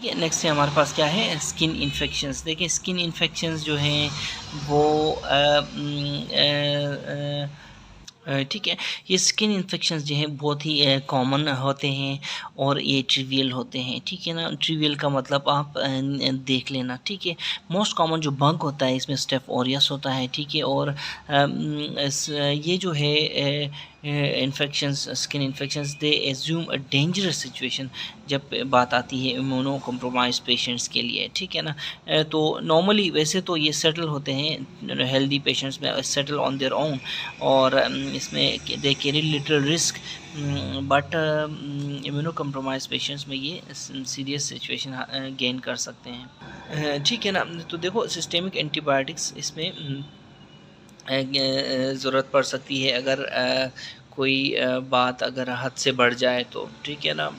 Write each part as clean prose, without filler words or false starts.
ठीक है। नेक्स्ट है हमारे पास क्या है, स्किन इन्फेक्शंस। देखिए स्किन इन्फेक्शंस जो हैं वो ठीक है, ये स्किन इन्फेक्शंस जो हैं बहुत ही कॉमन होते हैं और ये ट्रिवियल होते हैं, ठीक है ना। ट्रिवियल का मतलब आप देख लेना, ठीक है। मोस्ट कॉमन जो बग होता है इसमें स्टेफ ऑरियस होता है, ठीक है। और ये जो है infections, skin infections, they assume a dangerous situation जब बात आती है इम्यूनो कॉम्प्रोमाइज पेशेंट्स के लिए, ठीक है ना। तो नॉर्मली वैसे तो ये सेटल होते हैं हेल्दी पेशेंट्स में, सेटल ऑन देयर ओन, और इसमें they carry little risk, but immuno compromise patients में ये सीरियस सिचुएशन गेन कर सकते हैं, ठीक है ना। तो देखो सिस्टेमिक एंटीबायोटिक्स इसमें ज़रूरत पड़ सकती है अगर कोई बात अगर हद से बढ़ जाए तो, ठीक है ना।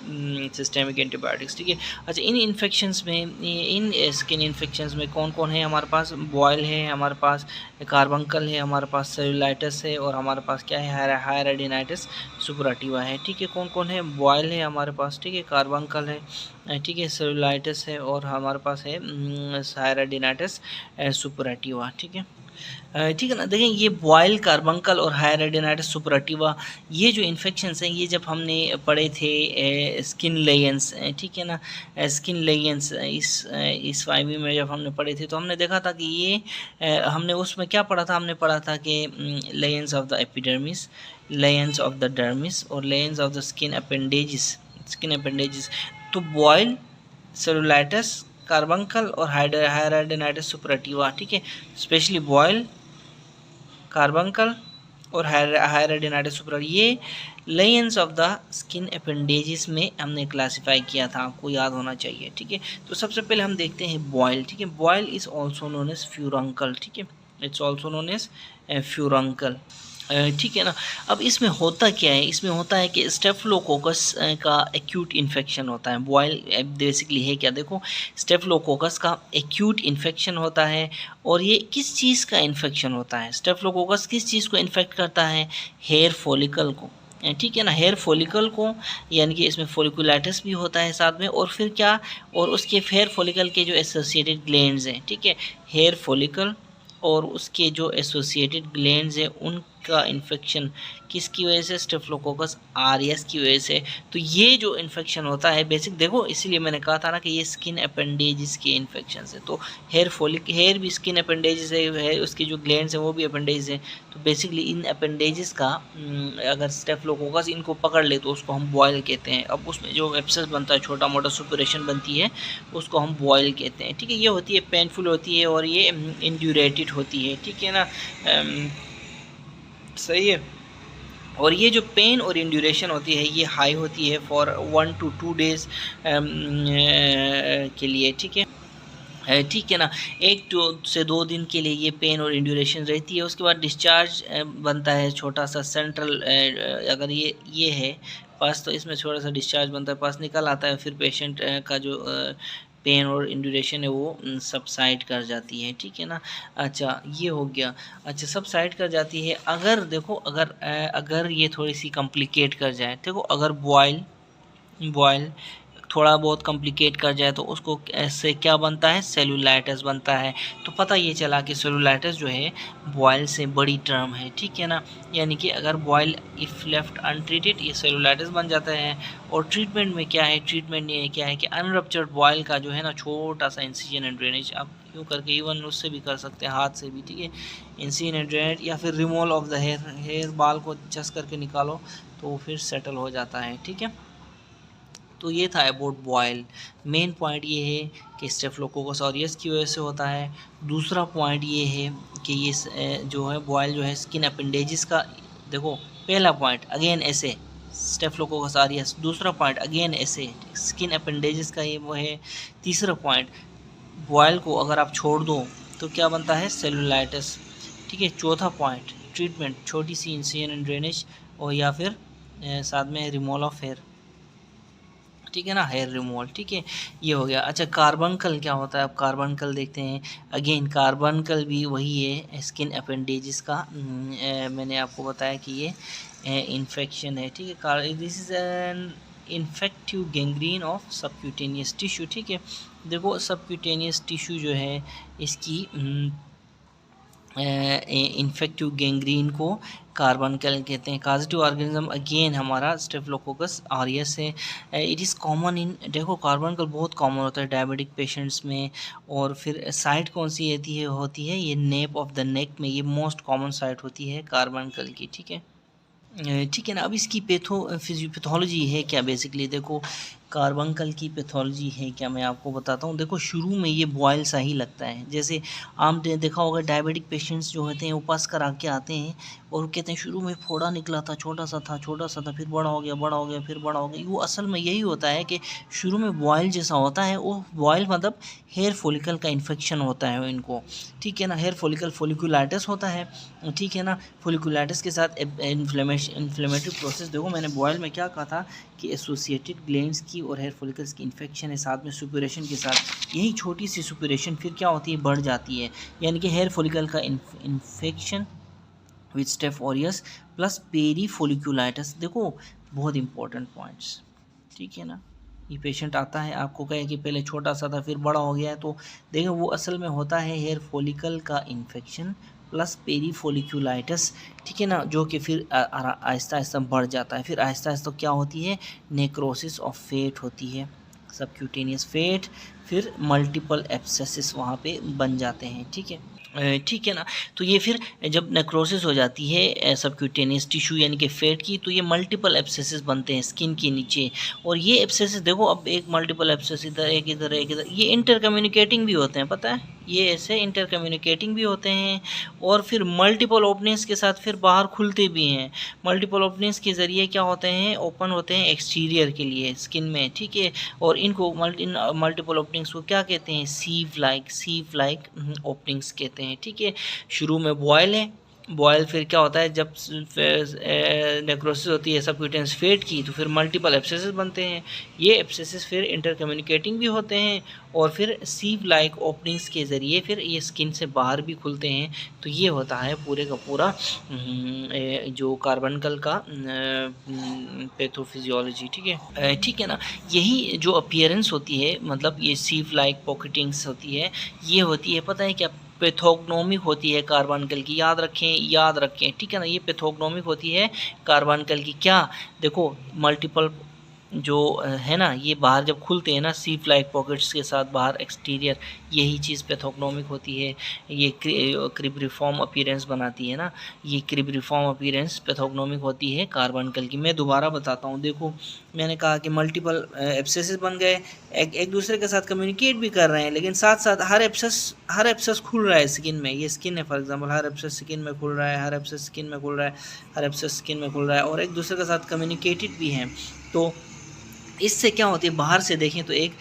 सिस्टेमिक एंटीबायोटिक्स, ठीक है। अच्छा, इन इन्फेक्शंस में, इन स्किन इन्फेक्शंस में कौन कौन है हमारे पास, बॉयल है हमारे पास, कार्बंकल है हमारे पास, सेलुलाइटिस है, और हमारे पास क्या है, हायराइडिनाइटिस सुपराटिवा है, ठीक है। कौन कौन है, बॉयल है हमारे पास, ठीक है, कार्बंकल है, ठीक है, सेलुलाइटिस है, और हमारे पास है हायराइडिनाइटिस सुपराटिवा, ठीक है। ठीक है ना। देखें ये बॉयल, कार्बंकल और हायराइडिनाइटिस सुपराटिवा, ये जो इन्फेक्शंस हैं ये जब हमने पढ़े थे स्किन लेयंस, ठीक है ना, स्किन लेयंस इस 5 में जब हमने पढ़े थे तो हमने देखा था कि ये हमने उसमें क्या पढ़ा था, हमने पढ़ा था कि lesions of the epidermis, lesions of the dermis और lesions of the skin appendages. तो बॉयल, सेलुलाइटिस, कार्बंकल और हायराइडिनाइटिस सुपराटिवा, ठीक है। स्पेशली बॉयल, कार्बंकल और हायराइडिनाइटिस सुपराटिवा, ये लेयंस ऑफ द स्किन अपेंडेजिस में हमने क्लासिफाई किया था, आपको याद होना चाहिए, ठीक है। तो सबसे पहले हम देखते हैं बॉयल, ठीक है। Boil is also known as furuncle, ठीक है, it's also known as furuncle, ठीक है ना। अब इसमें होता क्या है, इसमें होता है कि स्टेफलोकोकस का एक्यूट इन्फेक्शन होता है। बॉयल बेसिकली है क्या, देखो स्टेफलोकोकस का एक्यूट इन्फेक्शन होता है, और ये किस चीज़ का इन्फेक्शन होता है, स्टेफलोकोकस किस चीज़ को इन्फेक्ट करता है, हेयर फॉलिकल को, ठीक है ना, हेयर फॉलिकल को, यानी कि इसमें फॉलिकुलाइटिस भी होता है साथ में, और फिर क्या, और उसके हेयर फॉलिकल के जो एसोसिएटेड ग्लैंड्स हैं, ठीक है, हेयर फॉलिकल और उसके जो एसोसिएटेड ग्लैंड्स हैं उनका इन्फेक्शन किसकी वजह से, स्टेफलोकोकस आरियस की वजह से। तो ये जो इन्फेक्शन होता है बेसिक, देखो इसीलिए मैंने कहा था ना कि ये स्किन अपेंडेजिस के इन्फेक्शन है। तो हेयर भी स्किन अपेंडेजिस है, उसके जो ग्लैंड्स हैं वो भी अपेंडेजिस हैं। तो बेसिकली इन अपेंडेजिस का अगर स्टेफलोकोकस इनको पकड़ ले तो उसको हम बॉयल कहते हैं। अब उसमें जो एब्सेस बनता है, छोटा मोटा सुपरेशन बनती है, उसको हम बॉयल कहते हैं, ठीक है। ये होती है, पेनफुल होती है और ये इंड्यूरेटेड होती है, ठीक है ना, सही है। और ये जो पेन और इंड्यूरेशन होती है ये हाई होती है फॉर 1 to 2 डेज़ के लिए, ठीक है, ठीक है ना। 1 से 2 दिन के लिए ये पेन और इंड्यूरेशन रहती है। उसके बाद डिस्चार्ज बनता है छोटा सा सेंट्रल, अगर ये है पास तो इसमें छोटा सा डिस्चार्ज बनता है, पास निकल आता है, फिर पेशेंट का जो पेन और इंड्यूरेशन है वो सबसाइड कर जाती है, ठीक है ना। अच्छा ये हो गया। अच्छा सबसाइड कर जाती है, अगर देखो अगर ये थोड़ी सी कॉम्प्लिकेट कर जाए, देखो अगर बॉयल थोड़ा बहुत कॉम्प्लिकेट कर जाए तो उसको ऐसे क्या बनता है, सेलुलाइटिस बनता है। तो पता ये चला कि सेलुलाइटिस जो है बॉयल से बड़ी टर्म है, ठीक है ना। यानी कि अगर बॉयल इफ़ लेफ्ट अनट्रीटेड ये सेलुलाइटिस बन जाता है। और ट्रीटमेंट में क्या है, ट्रीटमेंट ये क्या है कि अनरप्चर्ड बॉयल का जो है ना छोटा सा इंसिजन एंड ड्रेनेज, आप यूँ करके इवन उससे भी कर सकते हैं, हाथ से भी, ठीक है, इंसिजन एंड ड्रेनेज, या फिर रिमूवल ऑफ द हेयर बाल को जस करके निकालो तो फिर सेटल हो जाता है, ठीक है। तो ये था अबाउट बॉयल। मेन पॉइंट ये है कि स्टेफलोकोकस ऑरियस की वजह से होता है। दूसरा पॉइंट ये है कि ये जो है बॉयल जो है स्किन अपेंडेजिस का, देखो पहला पॉइंट अगेन ऐसे स्टेफलोकोकस ऑरियस, दूसरा पॉइंट अगेन ऐसे स्किन अपेंडेजिस का ये वो है। तीसरा पॉइंट बॉयल को अगर आप छोड़ दो तो क्या बनता है, सेलुलाइटिस, ठीक है। चौथा पॉइंट ट्रीटमेंट, छोटी सी इंसिजन एंड ड्रेनेज, और या फिर साथ में रिमूवल ऑफ हेयर, ठीक है ना, हेयर रिमूवल, ठीक है, ये हो गया। अच्छा कार्बनकल क्या होता है, अब कार्बनकल देखते हैं। अगेन कार्बनकल भी वही है स्किन अपेंडेजिस का, मैंने आपको बताया कि ये इन्फेक्शन है, ठीक है। This is an infective gangrene of subcutaneous tissue. ठीक है, देखो सबक्यूटेनियस टिश्यू जो है इसकी इन्फेक्टिव गैंग्रीन को कार्बनकल कहते हैं। कॉजेटिव ऑर्गेनिज्म अगेन हमारा स्टेफिलोकोकस ऑरियस है। इट इज़ कॉमन इन, देखो कार्बनकल बहुत कॉमन होता है डायबिटिक पेशेंट्स में। और फिर साइट कौन सी होती है ये नेप ऑफ द नेक में, ये मोस्ट कॉमन साइट होती है कार्बनकल की। ठीक है, ठीक है ना। अब इसकी पैथोलॉजी है क्या, बेसिकली देखो कार्बनकल की पैथोलॉजी है क्या, मैं आपको बताता हूँ। देखो शुरू में ये बॉयल सा ही लगता है, जैसे आम देखा होगा डायबिटिक पेशेंट्स जो होते हैं उपास करा के आते हैं और कहते हैं शुरू में फोड़ा निकला था, छोटा सा था, फिर बड़ा हो गया, फिर बड़ा हो गया। वो असल में यही होता है कि शुरू में बॉयल जैसा होता है, वो बॉयल मतलब हेयर फॉलिकल का इन्फेक्शन होता है इनको। ठीक है ना, हेयर फॉलिकल फॉलिकुलाइटिस होता है। ठीक है ना, फॉलिकुलाइटिस के साथ इन्फ्लेमेटरी प्रोसेस। देखो मैंने बॉयल में क्या कहा था कि एसोसिएटेड ग्लैंड्स की और हेयर फॉलिकल्स की इन्फेक्शन है, साथ में सुपुरेशन के साथ यही छोटी सी सुपुरेशन फिर क्या होती है, बढ़ जाती है। यानी कि हेयर फॉलिकल का infection with staph aureus plus perifolliculitis. देखो बहुत इंपॉर्टेंट पॉइंट्स। ठीक है ना, ये पेशेंट आता है आपको कहे कि पहले छोटा सा था फिर बड़ा हो गया है, तो देखो वो असल में होता है हेयर फॉलिकल का इन्फेक्शन प्लस पेरी फॉलिकुलाइटिस। ठीक है ना, जो कि फिर आहिस्ता आहिस्ता बढ़ जाता है। फिर आहिस्ता आहिस्ता क्या होती है, नेक्रोसिस ऑफ फेट होती है, सबक्यूटेनियस फेट। फिर मल्टीपल एब्सेसिस वहाँ पे बन जाते हैं। ठीक है, ठीक है ना। तो ये फिर जब नेक्रोसिस हो जाती है सबक्यूटेनियस टिश्यू यानी कि फेट की, तो ये मल्टीपल एब्सेसिस बनते हैं स्किन के नीचे। और ये एब्सेसिस देखो, अब एक मल्टीपल एब्सेस इधर, एक इधर, एक इधर, ये इंटर कम्युनिकेटिंग भी होते हैं, पता है, ये ऐसे इंटर कम्युनिकेटिंग भी होते हैं। और फिर मल्टीपल ओपनिंग्स के साथ फिर बाहर खुलते भी हैं। मल्टीपल ओपनिंग्स के ज़रिए क्या होते हैं, ओपन होते हैं एक्सटीरियर के लिए स्किन में। ठीक है, और इनको मल्टीपल ओपनिंग्स को क्या कहते हैं, सीव लाइक ओपनिंग्स कहते हैं। ठीक है, शुरू में बॉयल है, बॉयल फिर क्या होता है, जब नेक्रोसिस होती है सबक्यूटेनियस फेट की, तो फिर मल्टीपल एब्सेसिस बनते हैं। ये एब्सेसिस फिर इंटर कम्युनिकेटिंग भी होते हैं और फिर सीव लाइक ओपनिंग्स के ज़रिए फिर ये स्किन से बाहर भी खुलते हैं। तो ये होता है पूरे का पूरा जो कार्बनकल का पैथोफिजियोलॉजी। ठीक है ना, यही जो अपीयरेंस होती है, मतलब ये सीव लाइक पॉकेटिंग्स होती है, ये होती है पता है क्या, पैथोग्नोमिक होती है कार्बनकल की। याद रखें। ठीक है ना, ये पैथोग्नोमिक होती है कार्बनकल की। क्या, देखो मल्टीपल जो है ना, ये बाहर जब खुलते हैं ना सीफ लाइक पॉकेट्स के साथ बाहर एक्सटीरियर, यही चीज़ पैथोग्नोमिक होती है। ये क्रिब्रिफॉर्म अपीयरेंस बनाती है ना, ये क्रिब्रिफॉर्म अपीयरेंस पैथोग्नोमिक होती है कार्बनकल की। मैं दोबारा बताता हूँ, देखो मैंने कहा कि मल्टीपल एब्सेसिस बन गए, एक दूसरे के साथ कम्युनिकेट भी कर रहे हैं, लेकिन साथ साथ हर एब्सेस खुल रहा है स्किन में। ये स्किन है for example, her abscess skin में खुल रहा है, हर एब्सेस स्किन में खुल रहा है, और एक दूसरे के साथ कम्युनिकेटेड भी हैं। तो इससे क्या होती है, बाहर से देखें तो एक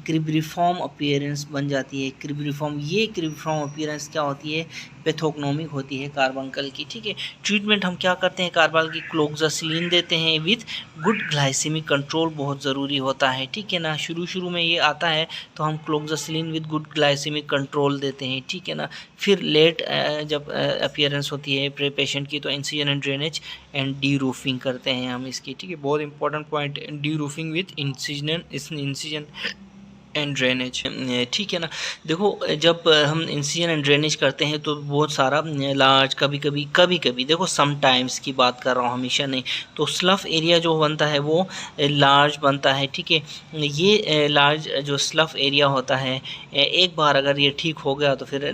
क्रिब्रिफॉर्म अपीयरेंस बन जाती है। ये क्रिब्रिफॉर्म अपीयरेंस क्या होती है, पैथोग्नोमिक होती है कार्बनकल की। ठीक है, ट्रीटमेंट हम क्या करते हैं, कार्बन की क्लोक्सासिलिन देते हैं विथ गुड ग्लाइसेमिक कंट्रोल, बहुत ज़रूरी होता है। ठीक है ना, शुरू में ये आता है तो हम cloxacillin with good glycaemic control देते हैं। ठीक है ना, फिर लेट जब अपीयरेंस होती है पेशेंट की, तो incision and drainage and D roofing करते हैं हम इसकी। ठीक है, बहुत important point, D roofing with incision and drainage. ठीक है ना, देखो जब हम इंसिजन एंड ड्रेनेज करते हैं तो बहुत सारा लार्ज, कभी देखो समटाइम्स की बात कर रहा हूँ, हमेशा नहीं, तो स्लफ एरिया जो बनता है वो लार्ज बनता है। ठीक है, ये लार्ज जो स्लफ एरिया होता है, एक बार अगर ये ठीक हो गया तो फिर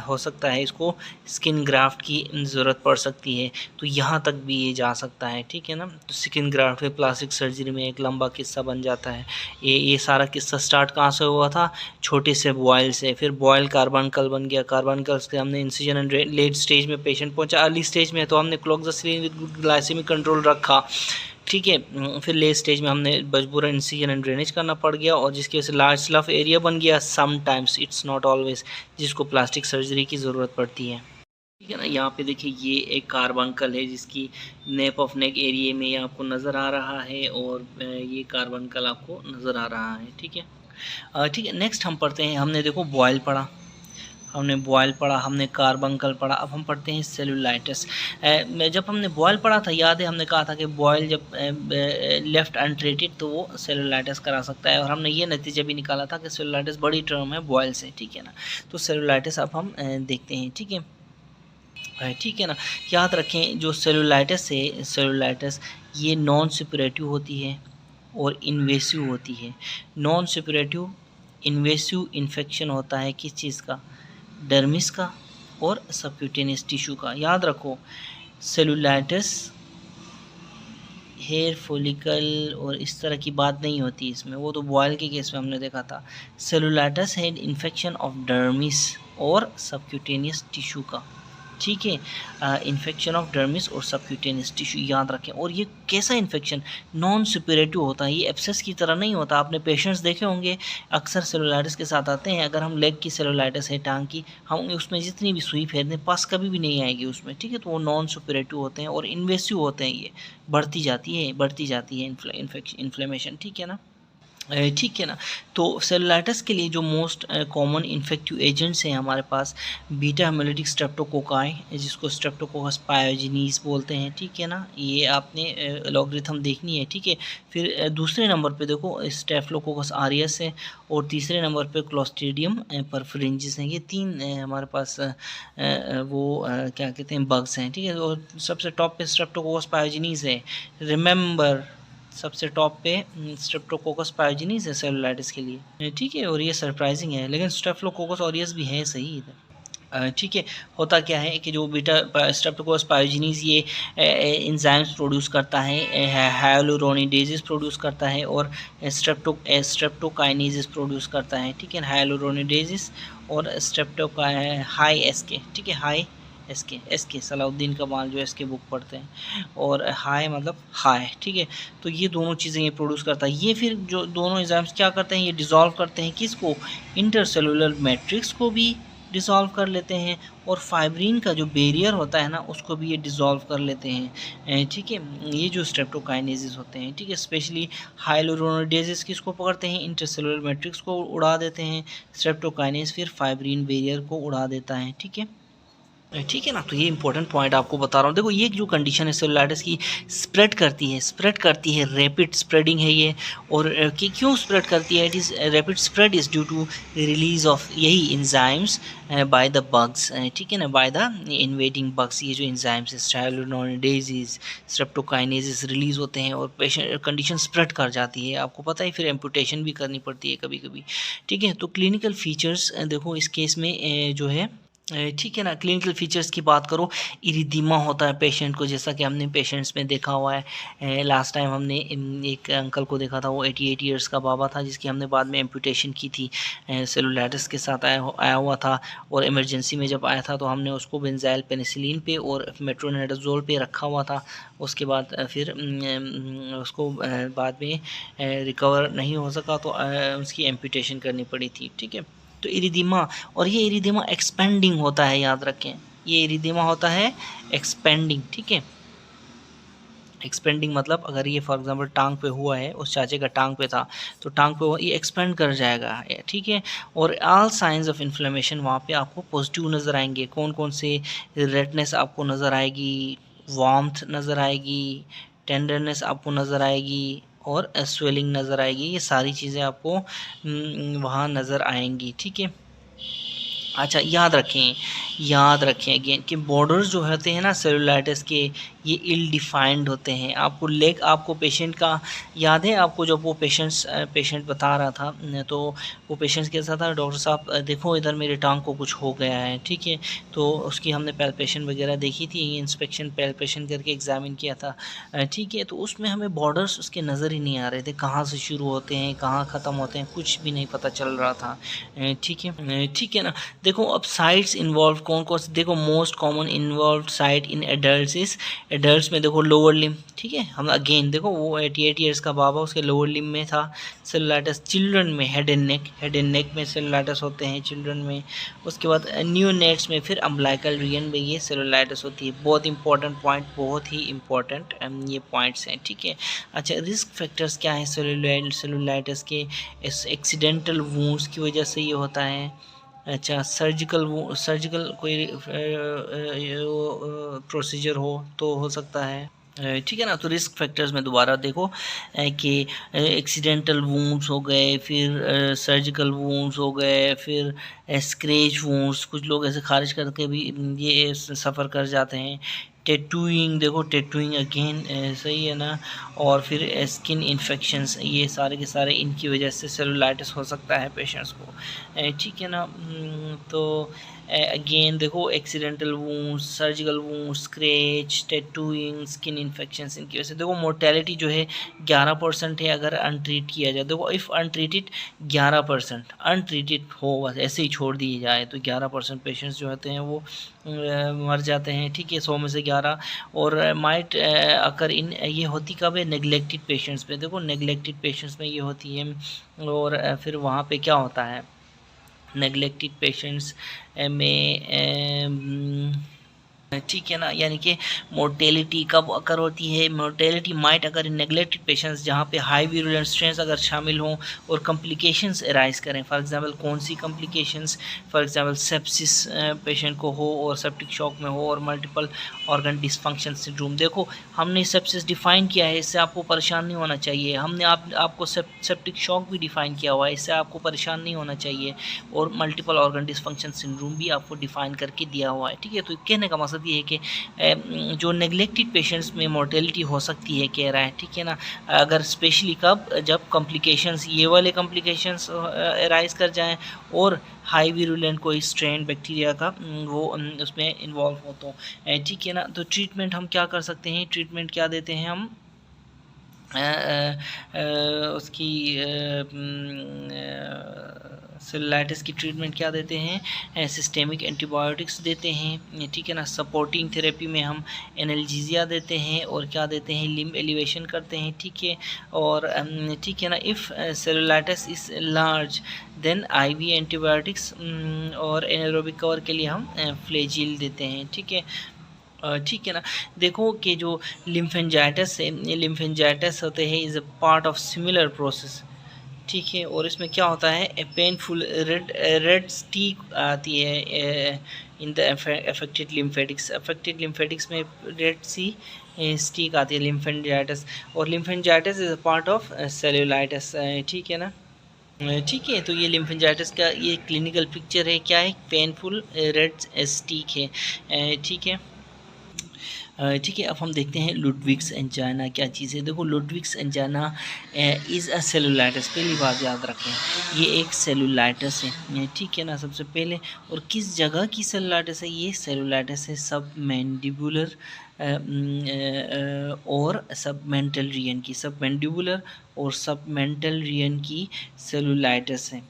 हो सकता है इसको स्किन ग्राफ्ट की ज़रूरत पड़ सकती है, तो यहाँ तक भी ये जा सकता है। ठीक है ना, तो स्किन ग्राफ्ट में प्लास्टिक सर्जरी में एक लंबा किस्सा बन जाता है। ये सारा किस्सा स्टार्ट कहाँ से हुआ था, छोटे से बॉयल से, फिर बॉयल कार्बनकल बन गया, कार्बनकल से हमने इंसिजन एंड लेट स्टेज में पेशेंट पहुंचा, अर्ली स्टेज में तो हमने cloxacillin with good glycaemic control रखा। ठीक है, फिर लेट स्टेज में हमने मजबूरन इंसिजन एंड ड्रेनेज करना पड़ गया, और जिसकी वजह से लार्ज स्लफ एरिया बन गया। समटाइम्स, इट्स नॉट ऑलवेज, जिसको प्लास्टिक सर्जरी की ज़रूरत पड़ती है। ठीक है ना, यहाँ पे देखिए ये एक कार्बनकल है जिसकी नेप ऑफ नेक एरिया में आपको नज़र आ रहा है, और ये कार्बनकल आपको नज़र आ रहा है। ठीक है, नेक्स्ट हम पढ़ते हैं, हमने देखो बॉयल पढ़ा, हमने बॉयल पढ़ा, हमने कार्बंकल पढ़ा, अब हम पढ़ते हैं सेलुलाइटिस। जब हमने बॉयल पढ़ा था, याद है हमने कहा था कि बॉयल जब लेफ्ट अनट्रीटेड तो वो सेलुलाइटिस करा सकता है, और हमने ये नतीजा भी निकाला था कि सेलुलाइटिस बड़ी टर्म है बॉयल से, ठीक है ना। तो सेलुलाइटिस अब हम देखते हैं, ठीक है ना। याद रखें जो सेलुलाइटिस है, सेलुलाइटिस ये नॉन सप्यूरेटिव होती है और इन्वेसिव होती है। नॉन सप्यूरेटिव इन्वेसिव इन्फेक्शन होता है किस चीज़ का, डर्मिस का और सबक्यूटेनियस टिश्यू का। याद रखो सेलुलाइटिस हेयर फॉलिकल और इस तरह की बात नहीं होती इसमें, वो तो बॉयल के केस में हमने देखा था। सेलुलाइटिस है इन्फेक्शन ऑफ डर्मिस और सबक्यूटेनियस टिश्यू का, ठीक है। इन्फेक्शन ऑफ डर्मिस और सबक्यूटेनियस टिश्यू याद रखें। और ये कैसा इन्फेक्शन, नॉन सप्यूरेटिव होता है, ये एब्सेस की तरह नहीं होता। आपने पेशेंट्स देखे होंगे अक्सर सेलुलाइटिस के साथ आते हैं, अगर हम लेग की सेलुलाइटिस है टांग की, हम उसमें जितनी भी सुई फेर दें पस कभी भी नहीं आएगी उसमें, ठीक है। तो वो नॉन सप्यूरेटिव होते हैं और इन्वेसिव होते हैं, ये बढ़ती जाती है इन्फ्लेमेशन, ठीक है ना। ठीक है ना। तो सेलुलाइटिस के लिए जो मोस्ट कॉमन इन्फेक्टिव एजेंट्स हैं हमारे पास, बीटा हेमोलिटिक स्ट्रेप्टोकोकाई जिसको स्ट्रेप्टोकोकस पायोजेनिस बोलते हैं, ठीक है ना। ये आपने लॉगरिथम देखनी है, ठीक है। फिर दूसरे नंबर पे देखो स्टेफिलोकोकस ऑरियस है, और तीसरे नंबर पे क्लोस्ट्रीडियम परफरेंजिस हैं। ये तीन हमारे पास क्या कहते हैं बग्स हैं, ठीक है। और सबसे टॉप पे स्ट्रेप्टोकोकस पायोजेनिस है, रिमेंबर सबसे टॉप पे स्ट्रेप्टोकोकस पायोजेनिस है सेलुलाइटिस के लिए, ठीक है। और ये सरप्राइजिंग है, लेकिन स्टेफिलोकोकस ऑरियस भी है सही इधर, ठीक है। होता क्या है कि जो बीटा स्ट्रेप्टोकोकस पायोजेनिस ये एंजाइम्स प्रोड्यूस करता है, हाइलुरोनिडेजेस प्रोड्यूस करता है, और स्ट्रेप्टोकाइनेजेस प्रोड्यूस करता है, ठीक है। हाइलुरोनिडेजेस और हाई एसके, ठीक है, हाई एसके सलाउद्दीन कमाल जो एसके बुक पढ़ते हैं, और हाई मतलब हाई, ठीक है। तो ये दोनों चीज़ें ये प्रोड्यूस करता है। ये फिर जो दोनों एंजाइम्स क्या करते हैं, ये डिज़ोल्व करते हैं किसको, इंटरसेलुलर मैट्रिक्स को भी डिज़ोल्व कर लेते हैं, और फाइब्रिन का जो बैरियर होता है ना उसको भी ये डिज़ोल्व कर लेते हैं, ठीक है। ये जो स्ट्रेप्टोकाइनेजेस होते हैं, ठीक है, स्पेशली हाइलुरोनिडेजेस किसको पकड़ते हैं, इंटरसेलुलर मैट्रिक्स को उड़ा देते हैं, स्ट्रेप्टोकाइनेज फिर फाइब्रिन बैरियर को उड़ा देता है, ठीक है। ठीक है ना। तो ये इंपॉर्टेंट पॉइंट आपको बता रहा हूँ। देखो ये जो कंडीशन है सेलुलाइटिस की, स्प्रेड करती है, रैपिड स्प्रेडिंग है ये। और कि क्यों स्प्रेड करती है, it is rapid spread is due to release of यही इंजाइम्स बाय द बग्स, ठीक है ना, बाय द इन्वेडिंग बग्स। ये जो इंजाइम्स हाइलुरोनिडेजेस स्ट्रेप्टोकाइनेजेस रिलीज होते हैं, और पेशेंट कंडीशन स्प्रेड कर जाती है, आपको पता है, फिर एम्पुटेशन भी करनी पड़ती है कभी कभी, ठीक है। तो क्लिनिकल फीचर्स देखो इस केस में जो है, ठीक है ना, क्लिनिकल फीचर्स की बात करो, इरिदीमा होता है पेशेंट को, जैसा कि हमने पेशेंट्स में देखा हुआ है। लास्ट टाइम हमने एक अंकल को देखा था, वो 88 ईयर्स का बाबा था, जिसकी हमने बाद में एम्पुटेशन की थी, सेलुलाइटिस के साथ आया हुआ था, और इमरजेंसी में जब आया था तो हमने उसको बेंजाइल पेनिसिलिन पे और मेट्रोनिडाजोल पे रखा हुआ था। उसके बाद फिर उसको बाद में रिकवर नहीं हो सका तो उसकी एम्पुटेशन करनी पड़ी थी, ठीक है। तो इरिदीमा, और ये इरिदीमा एक्सपेंडिंग होता है, याद रखें, ये इरिदीमा होता है एक्सपेंडिंग, ठीक है। एक्सपेंडिंग मतलब अगर ये फॉर एग्जांपल टांग पे हुआ है, उस चाचे का टांग पे था, तो टांग पे हुआ, ये एक्सपेंड कर जाएगा, ठीक है। और ऑल साइंस ऑफ इन्फ्लेमेशन वहाँ पे आपको पॉजिटिव नज़र आएंगे। कौन कौन से, रेडनेस आपको नज़र आएगी, वार्मथ नज़र आएगी, टेंडरनेस आपको नज़र आएगी, और स्वेलिंग नज़र आएगी। ये सारी चीज़ें आपको वहाँ नज़र आएंगी, ठीक है। अच्छा याद रखें अगेन कि बॉर्डर्स जो होते हैं ना सेलुलाइटिस के, ये इल डिफाइंड होते हैं। आपको लेग, आपको पेशेंट का याद है, आपको जब वो पेशेंट बता रहा था, तो वो पेशेंट कैसा था, डॉक्टर साहब देखो इधर मेरे टांग को कुछ हो गया है, ठीक है। तो उसकी हमने पैल्पेशन वगैरह देखी थी, इंस्पेक्शन पैल्पेशन करके एग्जामिन किया था, ठीक है। तो उसमें हमें बॉर्डर्स उसके नज़र ही नहीं आ रहे थे, कहाँ से शुरू होते हैं कहाँ ख़त्म होते हैं, कुछ भी नहीं पता चल रहा था, ठीक है ना। देखो अब साइट्स इन्वॉल्व कौन कौन से, देखो most common involve site in adults में देखो लोअर लिम, ठीक है। हम अगेन देखो वो 88 ईयर्स का बाबा, उसके लोअर लिम में था सेलुलाइटिस। चिल्ड्रन में हेड एंड नेक में सेलुलाइटिस होते हैं चिल्ड्रन में। उसके बाद न्यूनेट्स में फिर अम्बिलिकल रीजन में ये सेलुलाइटिस होती है। बहुत इंपॉर्टेंट पॉइंट, बहुत ही इंपॉर्टेंट ये पॉइंट्स हैं, ठीक है। अच्छा रिस्क फैक्टर्स क्या है सेलुलाइटिस के, एक्सीडेंटल वूंड्स की वजह से ये होता है, अच्छा, सर्जिकल कोई प्रोसीजर हो तो हो सकता है। ठीक है ना। तो रिस्क फैक्टर्स में दोबारा देखो कि एक्सीडेंटल वूंड्स हो गए, फिर सर्जिकल वूंड्स हो गए, फिर स्क्रैच वूंड्स, कुछ लोग ऐसे खारिज करके भी ये सफ़र कर जाते हैं। टैटूइंग, देखो टैटूइंग अगेन सही है ना। और फिर स्किन इन्फेक्शंस, ये सारे के सारे इनकी वजह से सेलुलाइटिस हो सकता है पेशेंट्स को। ठीक है ना। तो अगेन देखो accidental wounds, surgical wounds, scratch, tattooing, skin infections, इनकी वजह से देखो मोर्टेलिटी जो है 11% है अगर अनट्रीट किया जाए। देखो इफ़ अनट्रीटेड 11%, अनट्रीटेड हो बस ऐसे ही छोड़ दिए जाए तो 11% पेशेंट्स जो होते हैं वो मर जाते हैं। ठीक है, 100 में से 11। और माइट अगर इन ये होती कब है, नेगलेक्टेड पेशेंट्स पे। देखो नेगलेक्टेड पेशेंट्स में ये होती है। और फिर वहाँ पे क्या होता है, नेगलेक्टेड पेशेंट्स में ठीक है ना, यानी कि मोर्टेलिटी कब अकर होती है, मोर्टेलिटी माइट अगर इन नेगलेक्टेड पेशेंट्स जहाँ पे हाई वीरुलेंट स्ट्रेन्स अगर शामिल हों और कॉम्प्लिकेशंस अराइज करें। फॉर एग्जांपल कौन सी complications, for example sepsis patient को हो और सेप्टिक शॉक में हो और मल्टीपल ऑर्गन डिसफंक्शन सिंड्रोम। देखो हमने सेप्सिस डिफ़ाइन किया है, इससे आपको परेशान नहीं होना चाहिए। हमने आपको सेप्टिक शॉक भी डिफ़ाइन किया हुआ है, इससे आपको परेशान नहीं होना चाहिए। और मल्टीपल ऑर्गन डिसफंक्शन सिंड्रोम भी आपको डिफ़ाइन करके दिया हुआ है। ठीक है, तो कहने का मकसद ये है कि जो नेगलेक्टेड पेशेंट्स में मोर्टेलिटी हो सकती है कह रहा है। ठीक है ना, अगर स्पेशली कब, जब कॉम्प्लिकेशंस, ये वाले कॉम्प्लिकेशंस अराइज कर जाएं और हाई वीरुलेंट कोई स्ट्रेन बैक्टीरिया का वो उसमें इन्वॉल्व हो तो। ठीक है ना। तो ट्रीटमेंट हम क्या कर सकते हैं, ट्रीटमेंट क्या देते हैं हम, उसकी सेलुलाइटिस की ट्रीटमेंट क्या देते हैं, सिस्टेमिक एंटीबायोटिक्स देते हैं। ठीक है ना। सपोर्टिंग थेरेपी में हम एनाल्जेसिया देते हैं और क्या देते हैं, लिम्ब एलिवेशन करते हैं। ठीक है। और ठीक है ना, इफ़ सेलुलाइटिस इस लार्ज देन आईवी एंटीबायोटिक्स और एनारोबिक कवर के लिए हम फ्लैजिल देते हैं। ठीक है। ठीक है ना। देखो कि जो लिम्फेंजाइटिस है, ये लिम्फेंजाइटिस होते हैं is a part of similar process. ठीक है। और इसमें क्या होता है, ए पेनफुल रेड स्टीक आती है इन द अफेक्टेड लिम्फेटिक्स में रेड सी स्टीक आती है लिम्फेंजाइटिस। और lymphangitis is a part of cellulitis. ठीक है ना। ठीक है। तो ये लिम्फेंजाइटिस का ये क्लिनिकल पिक्चर है, क्या है, पेनफुल रेड स्टीक है। ठीक है। ठीक है। अब हम देखते हैं लुडविग्स एंजाइना क्या चीज़ है। देखो लुडविग्स एंजाइना इज़ अ सेलुलाइटिस, पहली बात याद रखें, ये एक सेलुलाइटिस है। ठीक है ना, सबसे पहले। और किस जगह की सेलुलाइटिस है, ये सेलुलाइटिस है सब मैंडिबुलर और सब मेंटल रीजन की, सब मैंडिबुलर और सब मेंटल रीजन की सेलुलाइटिस है।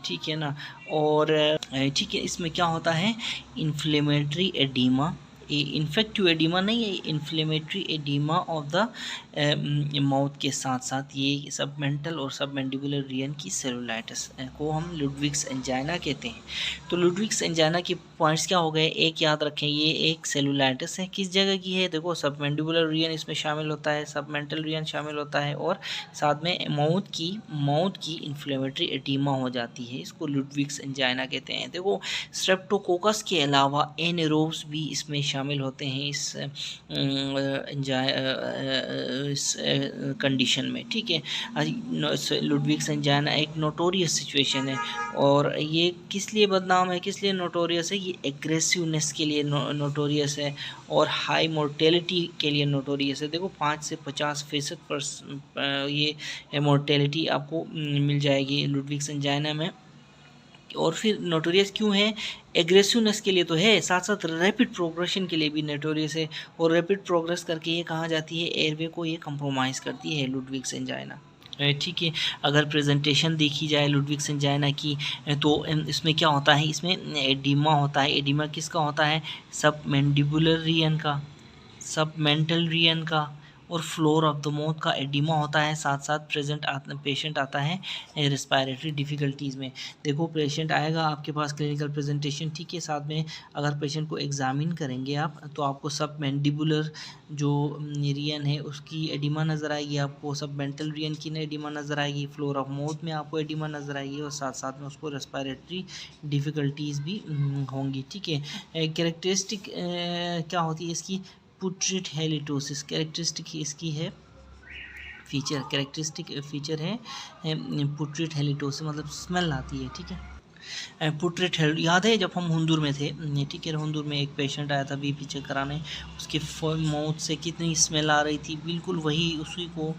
ठीक है ना। और ठीक है, इसमें क्या होता है, इन्फ्लेमेटरी एडीमा, इन्फेक्टिव एडिमा नहीं है, inflammatory oedema of the mouth के साथ साथ ये सब मेंटल और सब मैंडिबुलर रीजन की सेलुलाइटिस को हम लुडविग्स एंजाइना कहते हैं। तो लुडविग्स एंजाइना के पॉइंट्स क्या हो गए, एक याद रखें, ये एक सेलुलाइटिस है, किस जगह की है, देखो सब मैंडिबुलर रीजन इसमें शामिल होता है, सब मेंटल रीजन शामिल होता है, और साथ में माउथ की इन्फ्लेमेटरी एडिमा हो जाती है, इसको लुडविग्स एंजाइना कहते हैं। देखो स्ट्रेप्टोकोकस के अलावा एनेरोब्स भी इसमें शामिल होते हैं इस कंडीशन में। ठीक है। लुडविग्स एंजाइना एक नोटोरियस सिचुएशन है, और ये किस लिए बदनाम है, किस लिए नोटोरियस है, ये एग्रेसिवनेस के लिए नोटोरियस है और हाई मोर्टेलिटी के लिए नोटोरियस है। देखो 5 से 50% पर ये मोर्टेलिटी आपको मिल जाएगी लुडविग्स एंजाइना में। और फिर नोटोरियस क्यों है, एग्रेसिवनेस के लिए तो है, साथ साथ रैपिड प्रोग्रेशन के लिए भी नोटोरियस है। और रैपिड प्रोग्रेस करके ये कहाँ जाती है, एयरवे को ये कंप्रोमाइज़ करती है लुडविग्स एंजाइना। ठीक है। अगर प्रेजेंटेशन देखी जाए लुडविग्स एंजाइना की तो इसमें क्या होता है, इसमें एडिमा होता है। एडिमा किसका होता है, सब मैंडिबुलर रीजन का, सब मेंटल रीजन का और फ्लोर ऑफ द माउथ का एडिमा होता है, साथ साथ पेशेंट आता है रिस्पायरेटरी डिफ़िकल्टीज़ में। देखो पेशेंट आएगा आपके पास क्लिनिकल प्रेजेंटेशन, ठीक है, साथ में अगर पेशेंट को एग्जामिन करेंगे आप तो आपको सब मैंडिबुलर जो रीजन है उसकी एडिमा नज़र आएगी, आपको सब मेंटल रीजन की एडिमा नज़र आएगी, फ्लोर ऑफ माउथ में आपको एडिमा नज़र आएगी और साथ साथ में उसको रेस्पिरेटरी डिफ़िकल्टीज़ भी होंगी, ठीक है। कैरेक्टरिस्टिक क्या होती है इसकी, पुट्रिट हेलिटोसिस कैरेक्टरिस्टिक इसकी है फीचर, कैरेक्टरिस्टिक फीचर है पुट्रिट हेलिटोसिस, मतलब स्मेल आती है, ठीक है। पुट्रेट हेल्ड याद है जब हम हुंदूर में थे, ठीक है, हुंदूर में एक पेशेंट आया था बीपी चेक कराने, उसके माउथ से कितनी स्मेल आ रही थी, बिल्कुल वही उसी को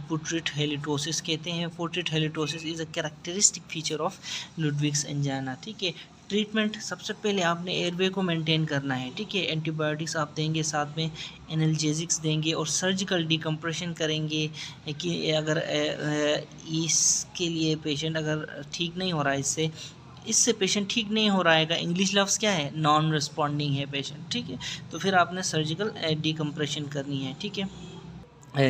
पुट्रेट हेलिटोसिस कहते हैं। Putrid halitosis is a characteristic feature of Ludwig's angina, ठीक है। ट्रीटमेंट सबसे पहले आपने एयरवे को मेंटेन करना है, ठीक है, एंटीबायोटिक्स आप देंगे, साथ में एनाल्जेसिक्स देंगे और सर्जिकल डिकम्प्रेशन करेंगे कि अगर इसके लिए पेशेंट अगर ठीक नहीं हो रहा है, इससे पेशेंट ठीक नहीं हो रहा है, इंग्लिश लफ्ज़ क्या है, नॉन रिस्पॉन्डिंग है पेशेंट, ठीक है, तो फिर आपने सर्जिकल डिकम्प्रेशन करनी है, ठीक है,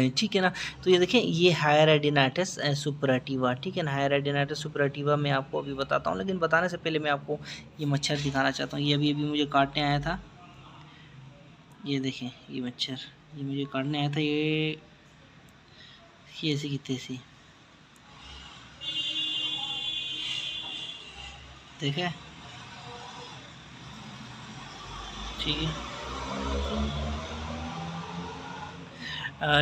ठीक है ना। तो ये देखें, ये हायर एडिनाइटिस सुपराटिवा, ठीक है ना, हायर एडिनाइटिस सुपराटिवा मैं आपको अभी बताता हूँ, लेकिन बताने से पहले मैं आपको ये मच्छर दिखाना चाहता हूँ। ये अभी मुझे काटने आया था, ये देखें, ये मच्छर ये मुझे काटने आया था, ये ऐसी की तैसी, देखे, ठीक है,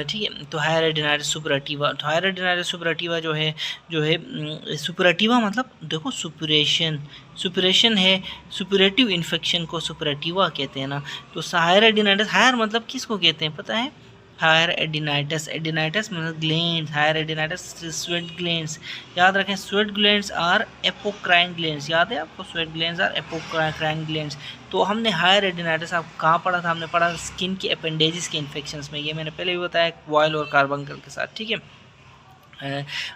ठीक है। तो हायर एडिनाइटिस सुपराटिवा, तो हायर एडिनाइटिस सुपराटिवा जो है सुपराटिवा मतलब देखो सुपरेशन है, सुपरेटिव इन्फेक्शन को सुपराटिवा कहते हैं ना। तो हायर एडिनाइटिस, हायर मतलब किसको कहते हैं पता है, हायर एडिनाइटिस, एडिनाइटिस मतलब glands, hidradenitis sweat glands, याद रखें, sweat glands are apocrine glands, याद है आपको, sweat glands are apocrine glands. तो हमने हायर एडिनाइटिस आप कहाँ पढ़ा था, हमने पढ़ा स्किन के अपेंडेजिस के इन्फेक्शंस में, ये मैंने पहले भी बताया वॉयल और कार्बंकल के साथ, ठीक है।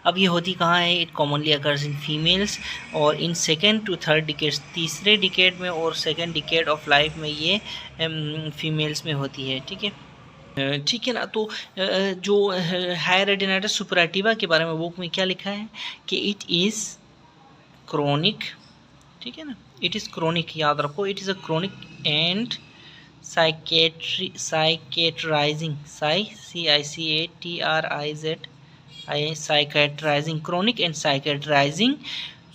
अब ये होती कहाँ है, it commonly occurs in females और in second to third decades, तीसरे डिकेड में और सेकेंड डिकेड ऑफ लाइफ में ये फीमेल्स में होती है, ठीक है, ठीक है ना। तो जो हायर एडिनाइटिस सुपराटिवा के बारे में बुक में क्या लिखा है कि इट इज़ क्रोनिक, ठीक है ना, इट इज़ क्रोनिक, याद रखो, it is a chronic and cicatrizing, cicatrizing, chronic and cicatrizing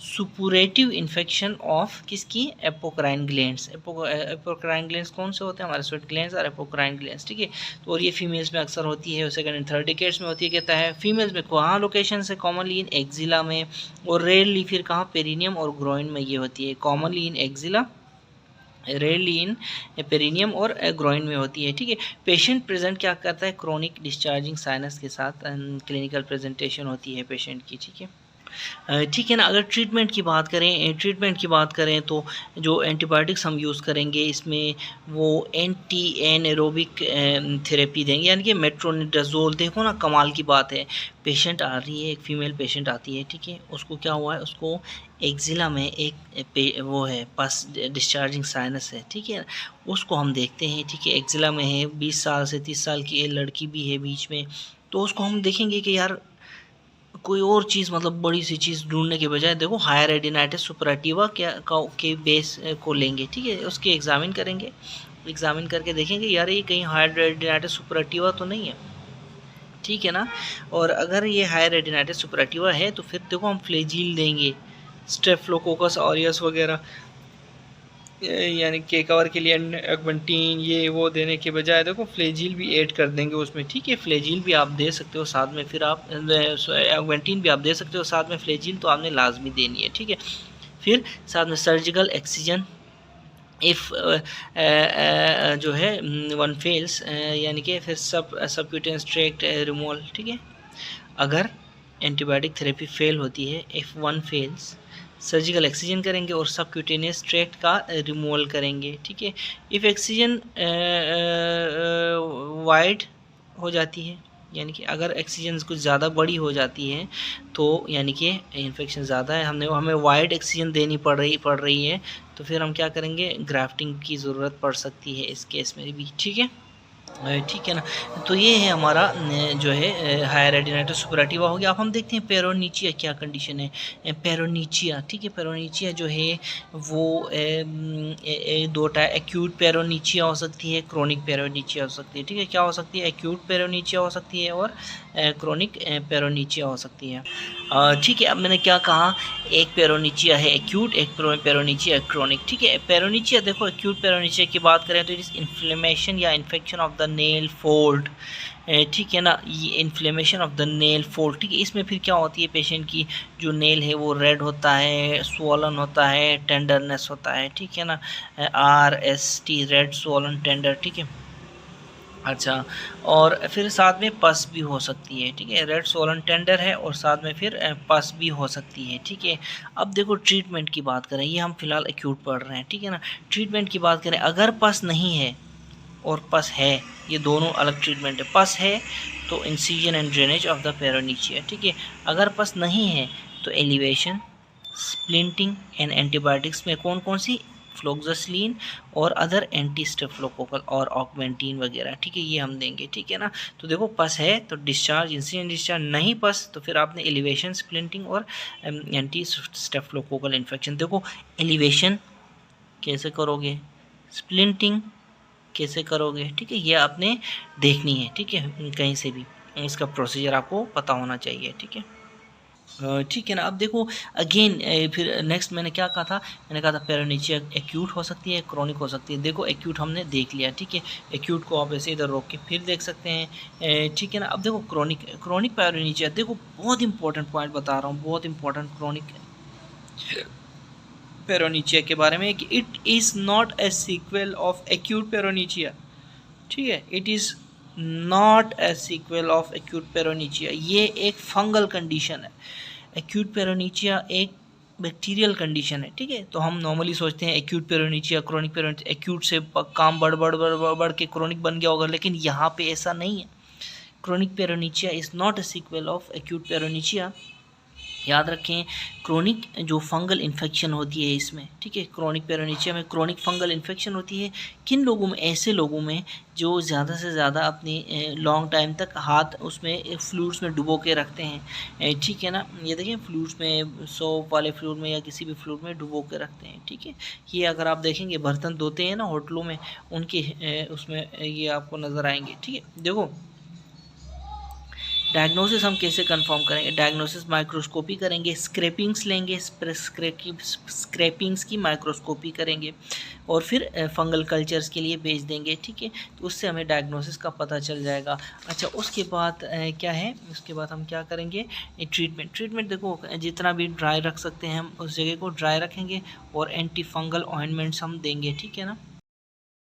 suppurative infection of किसकी, एपोक्राइन ग्लैंड्स। एपोक्राइन ग्लैंड्स कौन से होते हैं, हमारे स्वेट ग्लैंड्स और एपोक्राइन ग्लैंड्स, ठीक है। तो और ये फीमेल्स में अक्सर होती है, सेकंड एंड थर्ड डिकेड्स में होती है, कहता है फीमेल्स में कहाँ लोकेशन से, कॉमनली इन एक्जिला में, और रेयरली फिर कहाँ, पेरिनियम और ग्रोइन में ये होती है, commonly in axilla, rarely in perineum और ग्रोइन में होती है, ठीक है। पेशेंट प्रेजेंट क्या करता है, क्रोनिक डिस्चार्जिंग साइनस के साथ क्लिनिकल प्रेजेंटेशन होती है पेशेंट की, ठीक है, ठीक है ना। अगर ट्रीटमेंट की बात करें तो जो एंटीबायोटिक्स हम यूज़ करेंगे इसमें वो एंटी एनारोबिक थेरेपी देंगे, यानी कि मेट्रोनिडाजोल। देखो ना, कमाल की बात है, पेशेंट आ रही है, एक फीमेल पेशेंट आती है, ठीक है, उसको क्या हुआ है, उसको एक्जिला में एक वो है पास डिस्चार्जिंग साइनस है, ठीक है, उसको हम देखते हैं, ठीक है, एक्जिला में है, 20 साल से 30 साल की लड़की भी है बीच में, तो उसको हम देखेंगे कि यार कोई और चीज़, मतलब बड़ी सी चीज़ ढूंढने के बजाय देखो हायर एडिनाइटिस सुपराटिवा के बेस को लेंगे, ठीक है, उसके एग्जामिन करेंगे, एग्जामिन करके देखेंगे यार ये कहीं हायर एडिनाइटिस सुपराटिवा तो नहीं है, ठीक है ना। और अगर ये हायर एडिनाइटिस सुपराटिवा है तो फिर देखो हम फ्लेजिल देंगे, स्टेफिलोकोकस ऑरियस वगैरह, यानी के कवर के लिए ऑगमेंटिन ये वो देने के बजाय देखो फ्लेजिल भी ऐड कर देंगे उसमें, ठीक है, फ्लेजिल भी आप दे सकते हो साथ में, फिर आप ऑगमेंटिन भी आप दे सकते हो साथ में, फ्लेजिल तो आपने लाजमी देनी है, ठीक है। फिर साथ में सर्जिकल एक्सीजन इफ़ जो है 1 फेल्स, यानी कि फिर सबक्यूटेनियस ट्रैक्ट रिमूवल, ठीक है। अगर एंटीबायोटिक थेरेपी फेल होती है, इफ़ 1 फेल्स, सर्जिकल एक्सीजन करेंगे और सबक्यूटेनियस ट्रैक्ट का रिमूवल करेंगे, ठीक है। इफ़ एक्सीजन वाइड हो जाती है, यानी कि अगर एक्सीजन कुछ ज़्यादा बड़ी हो जाती है तो यानी कि इन्फेक्शन ज़्यादा है, हमें वाइड एक्सीजन देनी पड़ रही है, तो फिर हम क्या करेंगे, ग्राफ्टिंग की ज़रूरत पड़ सकती है इस केस में भी, ठीक है। ठीक है ना। तो ये है हमारा जो है हायर एडिनाइटिस सुपराटिवा हो गया। अब हम देखते हैं पेरोनिचिया क्या कंडीशन है। पेरोनिचिया, ठीक है, पेरोनिचिया जो है वो दो टाइप, एक्यूट पेरोनिचिया हो सकती है, क्रोनिक पेरोनिचिया हो सकती है। ठीक है, क्या हो सकती है, एक्यूट पेरोनिचिया हो सकती है और क्रोनिक पेरोनिचिया हो सकती है। ठीक है, अब मैंने क्या कहा, एक पेरोनिचिया है एक्यूट, एक पेरोनिचिया है क्रोनिक। ठीक है, पेरोनिचिया देखो, एक्यूट पेरोनिचिया की बात करें तो इट इज़ इन्फ्लेमेशन या infection of the nail fold. ठीक है ना, ये inflammation of the nail fold. ठीक है, इसमें फिर क्या होती है, पेशेंट की जो नेल है वो रेड होता है, स्वॉलन होता है, टेंडरनेस होता है। ठीक है ना, RST, रेड स्वॉलन टेंडर। ठीक है, अच्छा, और फिर साथ में पस भी हो सकती है। ठीक है, रेड सोलन टेंडर है और साथ में फिर पस भी हो सकती है। ठीक है, अब देखो ट्रीटमेंट की बात करें, ये हम फिलहाल एक्यूट पढ़ रहे हैं। ठीक है ना, ट्रीटमेंट की बात करें, अगर पस नहीं है और पस है, ये दोनों अलग ट्रीटमेंट है। पस है तो incision and drainage of the paronychia. ठीक है, अगर पस नहीं है तो एलिवेशन, स्प्लिंटिंग एंड एंटीबायोटिक्स में कौन कौन सी, फ्लोक्सासिलिन और अदर एंटी स्टेफिलोकोकल और ऑगमेंटिन वगैरह। ठीक है, ये हम देंगे। ठीक है ना, तो देखो पस है तो डिस्चार्ज, इंसिडेंट डिस्चार्ज, नहीं पस तो फिर आपने एलिवेशन, स्प्लिंटिंग और एंटी स्टेफिलोकोकल इन्फेक्शन। देखो एलिवेशन कैसे करोगे, स्प्लिंटिंग कैसे करोगे। ठीक है, ये आपने देखनी है। ठीक है, कहीं से भी इसका प्रोसीजर आपको पता होना चाहिए। ठीक है, ठीक है ना। अब देखो अगेन, फिर नेक्स्ट मैंने क्या कहा था, मैंने कहा था पेरोनिचिया एक्यूट हो सकती है, क्रोनिक हो सकती है। देखो एक्यूट हमने देख लिया। ठीक है, एक्यूट को आप ऐसे इधर रोक के फिर देख सकते हैं। ठीक है ना, अब देखो क्रोनिक, क्रोनिक पेरोनिचिया, देखो बहुत इंपॉर्टेंट पॉइंट बता रहा हूँ, बहुत इंपॉर्टेंट क्रोनिक पेरोनिचिया के बारे में, कि it is not a sequel of acute paronychia. ठीक है, it is not a sequel of acute paronychia, ये एक फंगल कंडीशन है। एक्यूट पेरोनिचिया एक बैक्टीरियल कंडीशन है। ठीक है, तो हम नॉर्मली सोचते हैं एक्यूट पेरोनिचिया, क्रोनिक पेरोनिचिया, एक्यूट से काम बढ़ के क्रोनिक बन गया होगा, लेकिन यहाँ पे ऐसा नहीं है। Chronic paronychia is not a sequel of acute paronychia. याद रखें, क्रोनिक जो फंगल इन्फेक्शन होती है इसमें, ठीक है, क्रोनिक पेरोनिचिया में क्रोनिक फंगल इन्फेक्शन होती है। किन लोगों में, ऐसे लोगों में जो ज़्यादा से ज़्यादा अपने लॉन्ग टाइम तक हाथ उसमें फ्लूइड्स में डुबो के रखते हैं। ठीक है ना, ये देखिए फ्लूइड्स में, सोप वाले फ्लूइड में या किसी भी फ्लूइड में डुबो के रखते हैं। ठीक है, ये अगर आप देखेंगे बर्तन धोते हैं ना होटलों में, उनके उसमें ये आपको नज़र आएंगे। ठीक है, देखो डायग्नोसिस हम कैसे कंफर्म करेंगे, डायग्नोसिस माइक्रोस्कोपी करेंगे, स्क्रैपिंग्स लेंगे, स्क्रैपिंग्स की माइक्रोस्कोपी करेंगे और फिर फंगल कल्चर्स के लिए भेज देंगे। ठीक है, तो उससे हमें डायग्नोसिस का पता चल जाएगा। अच्छा, उसके बाद क्या है, उसके बाद हम क्या करेंगे, ट्रीटमेंट। ट्रीटमेंट देखो, जितना भी ड्राई रख सकते हैं हम उस जगह को ड्राई रखेंगे और एंटी फंगल ऑइंटमेंट्स हम देंगे। ठीक है ना,